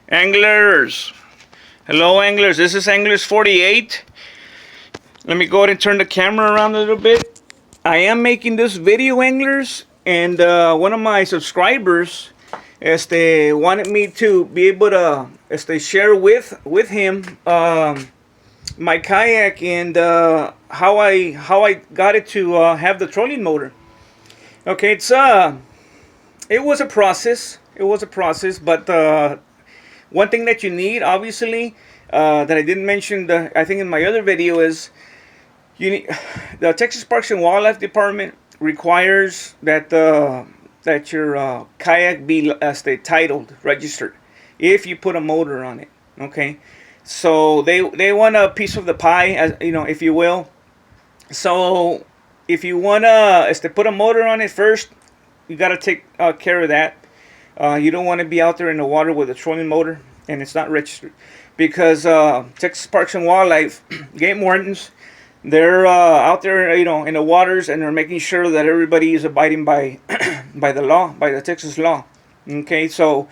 Anglers, hello anglers, this is Anglers 48. Let me go ahead and turn the camera around a little bit. I am making this video, anglers, and one of my subscribers wanted me to be able to share with him my kayak and how I got it to have the trolling motor. Okay, it was a process. But one thing that you need, obviously, that I didn't mention, I think in my other video, is you need the Texas Parks and Wildlife Department requires that that your kayak be titled, registered, if you put a motor on it. Okay, so they want a piece of the pie, as you know, if you will. So if you wanna put a motor on it first, you gotta take care of that. You don't want to be out there in the water with a trolling motor and it's not registered, because Texas Parks and Wildlife game wardens, they're out there, you know, in the waters, and they're making sure that everybody is abiding by by the law, by the Texas law. Okay, so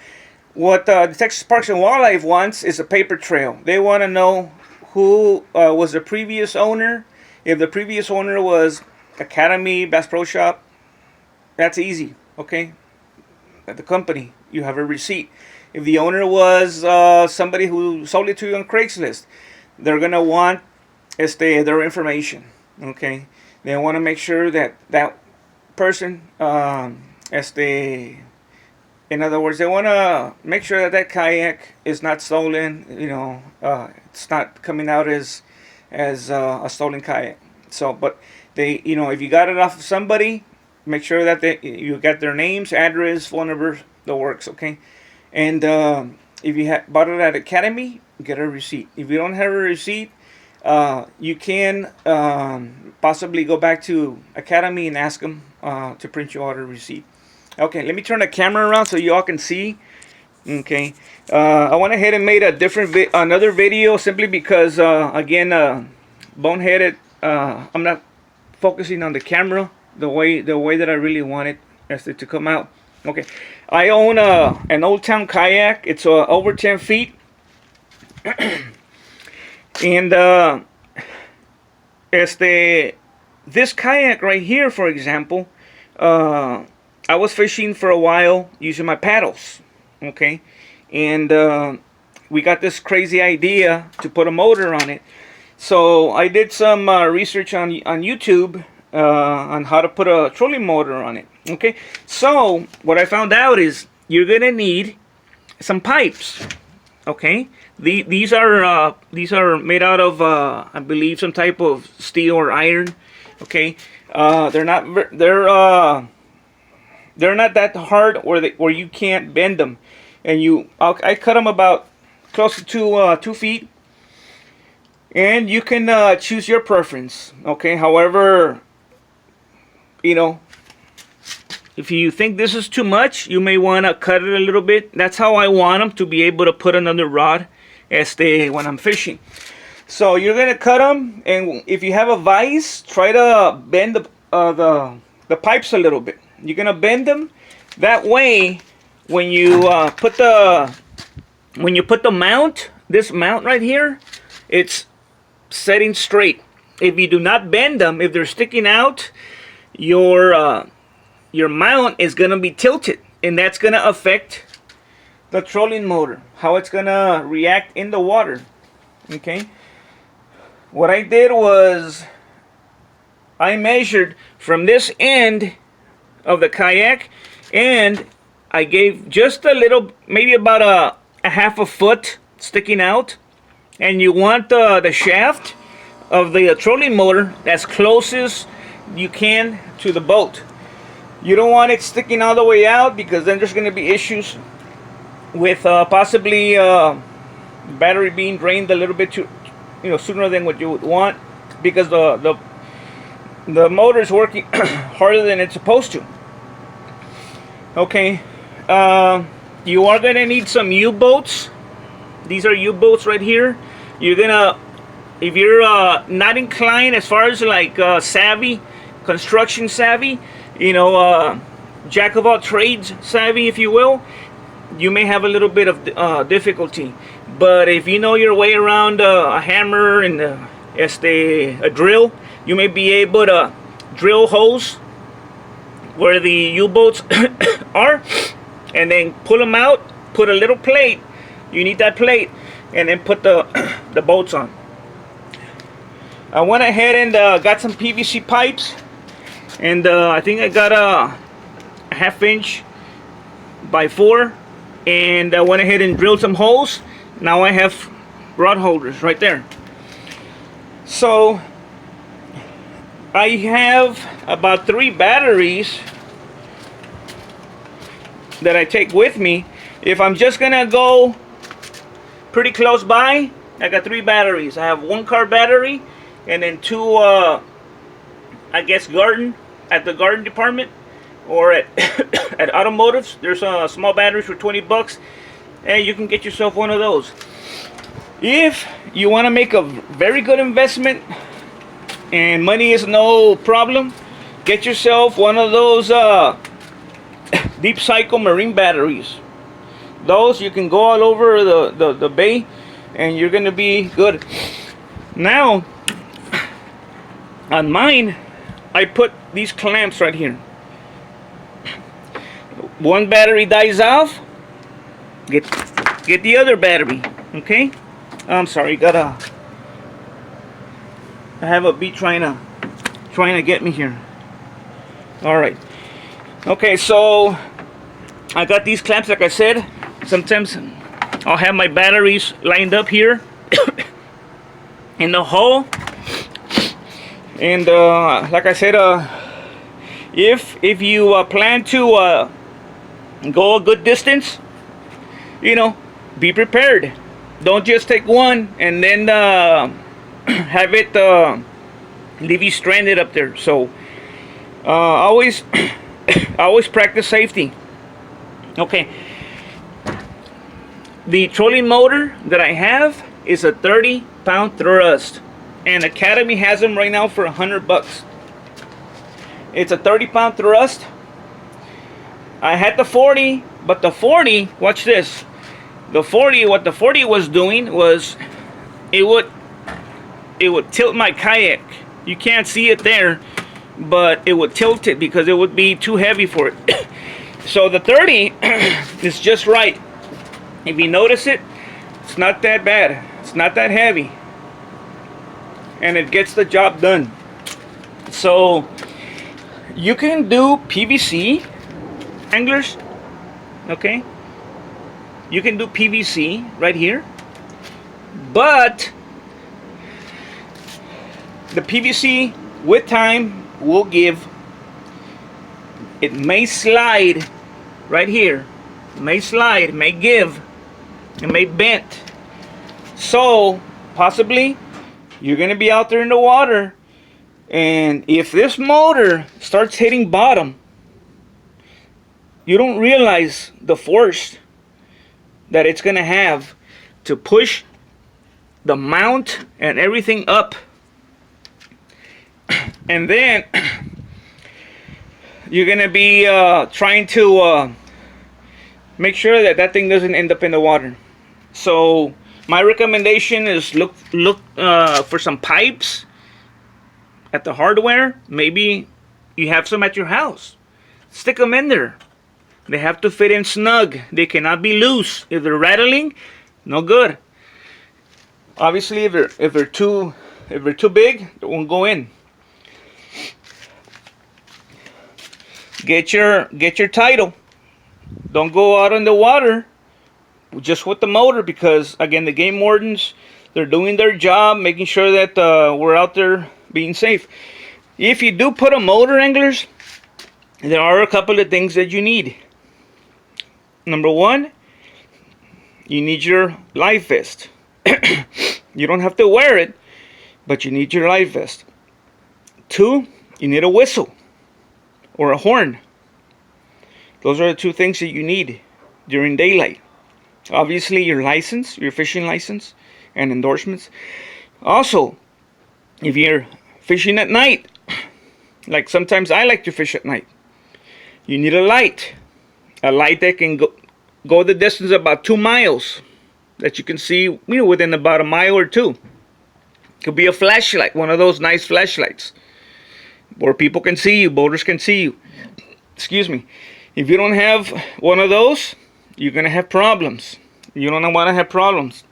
what the Texas Parks and Wildlife wants is a paper trail. They want to know who was the previous owner. If the previous owner was Academy Bass Pro Shop, that's easy. Okay, at the company, you have a receipt. If the owner was somebody who sold it to you on Craigslist, they're gonna want their information. Okay, they want to make sure that that person in other words, they want to make sure that that kayak is not stolen. You know, it's not coming out as a stolen kayak. So, but they, you know, if you got it off of somebody, make sure that you got their names, address, phone number, the works. Okay, and if you bought it at Academy, get a receipt. If you don't have a receipt, you can possibly go back to Academy and ask them to print you out a receipt. Okay, let me turn the camera around so you all can see. Okay, I went ahead and made a another video simply because again, boneheaded. I'm not focusing on the camera the way that I really want it to come out. Okay, I own an Old Town kayak. It's over 10 feet, and this kayak right here, for example, I was fishing for a while using my paddles. Okay, and we got this crazy idea to put a motor on it. So I did some research on YouTube on how to put a trolling motor on it. Okay, so what I found out is you're gonna need some pipes. Okay, these are made out of I believe some type of steel or iron. Okay, they're not that hard where you can't bend them, and I cut them about close to 2 feet, and you can choose your preference. Okay, however, you know, if you think this is too much, you may want to cut it a little bit. That's how I want them to be able to put another rod when I'm fishing. So you're gonna cut them, and if you have a vise, try to bend the pipes a little bit. You're gonna bend them that way. When you put the mount, this mount right here, it's setting straight. If you do not bend them, if they're sticking out, your mount is gonna be tilted, and that's gonna affect the trolling motor, how it's gonna react in the water. Okay, what I did was I measured from this end of the kayak, and I gave just a little, maybe about a half a foot sticking out, and you want the shaft of the trolling motor as close as you can to the boat. You don't want it sticking all the way out, because then there's going to be issues with possibly battery being drained a little bit too, sooner than what you would want, because the motor is working harder than it's supposed to. Okay, you are gonna need some U-bolts. These are U-bolts right here. You're gonna, if you're not inclined as far as like savvy, construction savvy, jack of all trades savvy, if you will, you may have a little bit of difficulty. But if you know your way around a hammer and a drill, you may be able to drill holes where the U-boats are, and then pull them out, put a little plate, you need that plate, and then put the boats on. I went ahead and got some PVC pipes, and I think I got a 1/2 inch by 4, and I went ahead and drilled some holes. Now I have rod holders right there. So I have about 3 batteries that I take with me. If I'm just gonna go pretty close by, I got 3 batteries. I have 1 car battery, and then 2 I guess at the garden department, or at at automotives. There's small batteries for 20 bucks, and you can get yourself one of those. If you want to make a very good investment and money is no problem, get yourself one of those deep cycle marine batteries. Those you can go all over the bay, and you're gonna be good. Now on mine, I put these clamps right here. One battery dies off, get the other battery. Okay, I'm sorry, I have a bee trying to get me here. All right. Okay, so I got these clamps, like I said. Sometimes I'll have my batteries lined up here in the hole, and like I said, if you plan to go a good distance, you know, be prepared. Don't just take one and then have it leave you stranded up there. So always practice safety. Okay, the trolling motor that I have is a 30-pound thrust, and Academy has them right now for 100 bucks. It's a 30-pound thrust. I had the 40, but the 40, watch this. The 40, what the 40 was doing was it would tilt my kayak. You can't see it there, but it would tilt it because it would be too heavy for it. So the 30 is just right. If you notice it, it's not that bad. It's not that heavy, and it gets the job done. So you can do PVC, anglers. Okay, you can do PVC right here, but the PVC with time will give. It may slide right here. It may slide, it may give, it may bend. So possibly you're gonna be out there in the water, and if this motor starts hitting bottom, you don't realize the force that it's gonna have to push the mount and everything up, and then you're gonna be trying to make sure that that thing doesn't end up in the water. So my recommendation is look for some pipes at the hardware. Maybe you have some at your house. Stick them in there. They have to fit in snug. They cannot be loose. If they're rattling, no good. Obviously, if they're too big, they won't go in. Get your title. Don't go out in the water just with the motor, because again, the game wardens, they're doing their job, making sure that we're out there being safe. If you do put a motor, anglers, there are a couple of things that you need. Number one, you need your life vest. You don't have to wear it, but you need your life vest. 2, you need a whistle or a horn. Those are the 2 things that you need during daylight. Obviously, your license, your fishing license, and endorsements. Also, if you're fishing at night, like sometimes I like to fish at night, you need a light that can go the distance about 2 miles that you can see, you know, within about a mile or two. Could be a flashlight, one of those nice flashlights where people can see you, boaters can see you. Excuse me. If you don't have one of those, you're gonna have problems. You don't want to have problems.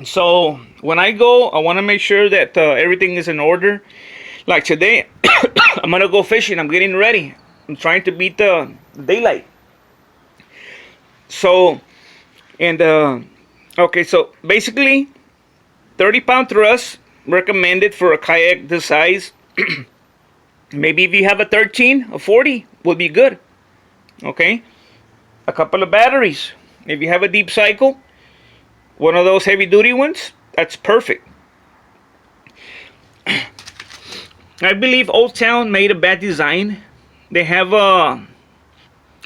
So when I go, I want to make sure that everything is in order. Like today, I'm gonna go fishing. I'm getting ready. I'm trying to beat the daylight. So, and okay, so basically 30-pound thrust recommended for a kayak this size. Maybe if you have a 13, a 40 would be good. Okay, a couple of batteries. If you have a deep cycle, one of those heavy duty ones, that's perfect. I believe Old Town made a bad design. They have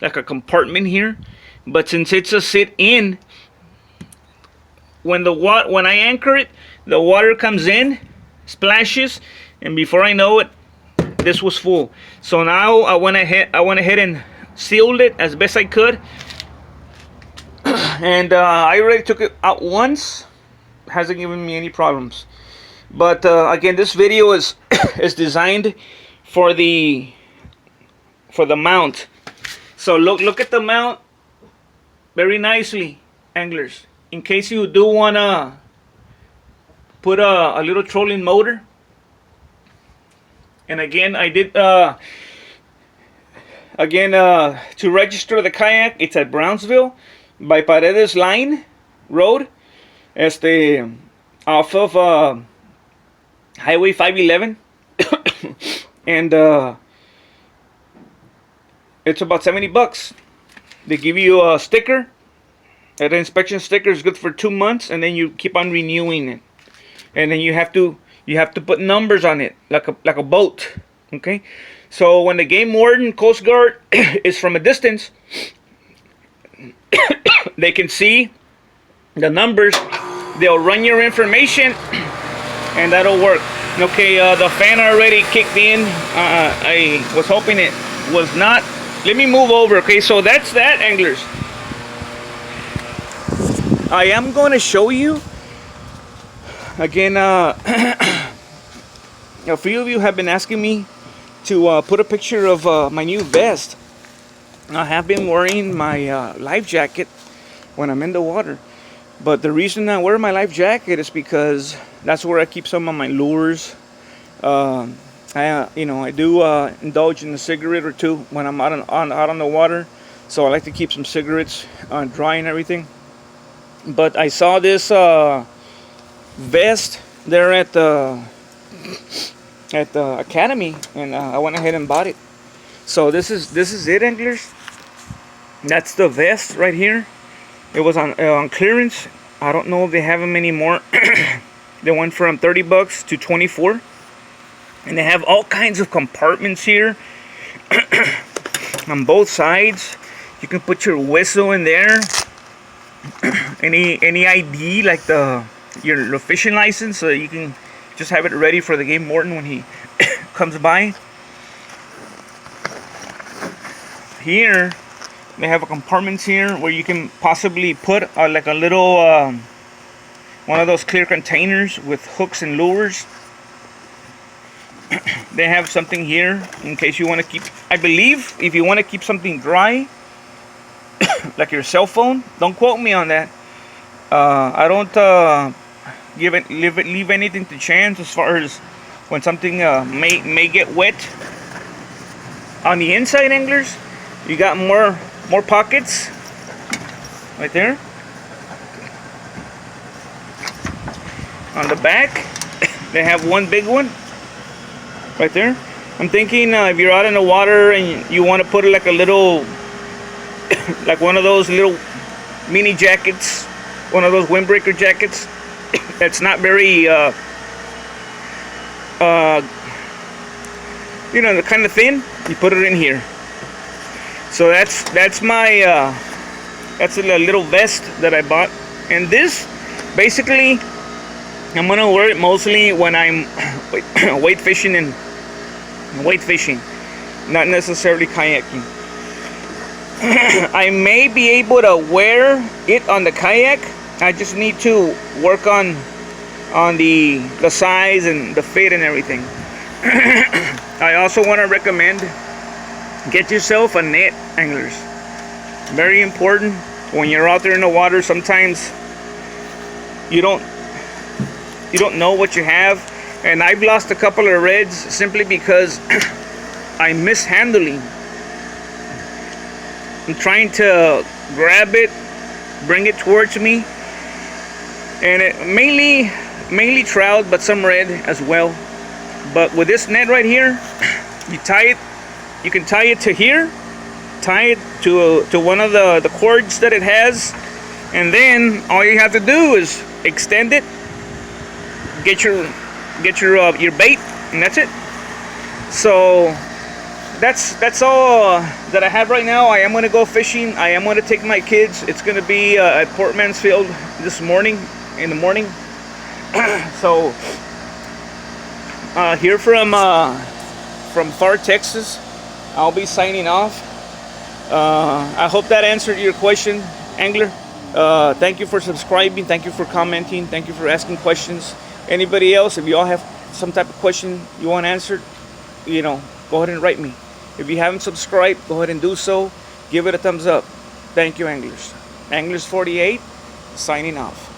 like a compartment here, but since it's a sit-in, when I anchor it, the water comes in, splashes, and before I know it, this was full. So now I went ahead and sealed it as best I could, and I already took it out once. Hasn't given me any problems. But again, this video is is designed for the mount. So look at the mount very nicely, anglers. In case you do wanna put a little trolling motor. And again, I did to register the kayak, it's at Brownsville by Paredes Line Road, off of Highway 511. And it's about $70. They give you a sticker. That inspection sticker is good for 2 months, and then you keep on renewing it. And then you have to put numbers on it, like a boat. Okay, so when the game warden, Coast Guard is from a distance, they can see the numbers. They'll run your information, and that'll work. Okay, the fan already kicked in. I was hoping it was not. Let me move over. Okay, so that's that, anglers. I am going to show you again. A few of you have been asking me to put a picture of my new vest. I have been wearing my life jacket when I'm in the water, but the reason I wear my life jacket is because that's where I keep some of my lures. I do indulge in a cigarette or two when I'm out on the water, so I like to keep some cigarettes dry and everything. But I saw this vest there at the academy, and I went ahead and bought it. So this is it, anglers. That's the vest right here. It was on clearance. I don't know if they have them anymore. They went from $30 to $24, and they have all kinds of compartments here on both sides. You can put your whistle in there. Any ID, like your fishing license, so you can just have it ready for the game warden when he comes by. Here they have a compartments here where you can possibly put like a little one of those clear containers with hooks and lures. They have something here in case you want to keep, I believe, if you want to keep something dry, like your cell phone. Don't quote me on that. I don't leave anything to chance as far as when something may get wet. On the inside, anglers, you got more pockets right there. On the back, they have one big one right there. I'm thinking if you're out in the water and you want to put like a little, like one of those little mini jackets, one of those windbreaker jackets that's not very the kind of thin, you put it in here. So that's my that's a little vest that I bought. And this, basically, I'm gonna wear it mostly when I'm weight fishing, not necessarily kayaking. I may be able to wear it on the kayak. I just need to work on the size and the fit and everything. I also want to recommend, get yourself a net, anglers. Very important. When you're out there in the water, sometimes you don't know what you have, and I've lost a couple of reds simply because I'm mishandling. I'm trying to grab it, bring it towards me, and it mainly trout, but some red as well. But with this net right here, you can tie it to here, tie it to one of the cords that it has, and then all you have to do is extend it, get your bait, and that's it. So that's all that I have right now. I am going to go fishing. I am going to take my kids. It's going to be at Port Mansfield this morning, in the morning. So here from far Texas, I'll be signing off. I hope that answered your question, angler. Thank you for subscribing. Thank you for commenting. Thank you for asking questions. Anybody else, if you all have some type of question you want answered, go ahead and write me. If you haven't subscribed, go ahead and do so. Give it a thumbs up. Thank you, anglers. Anglers 48, signing off.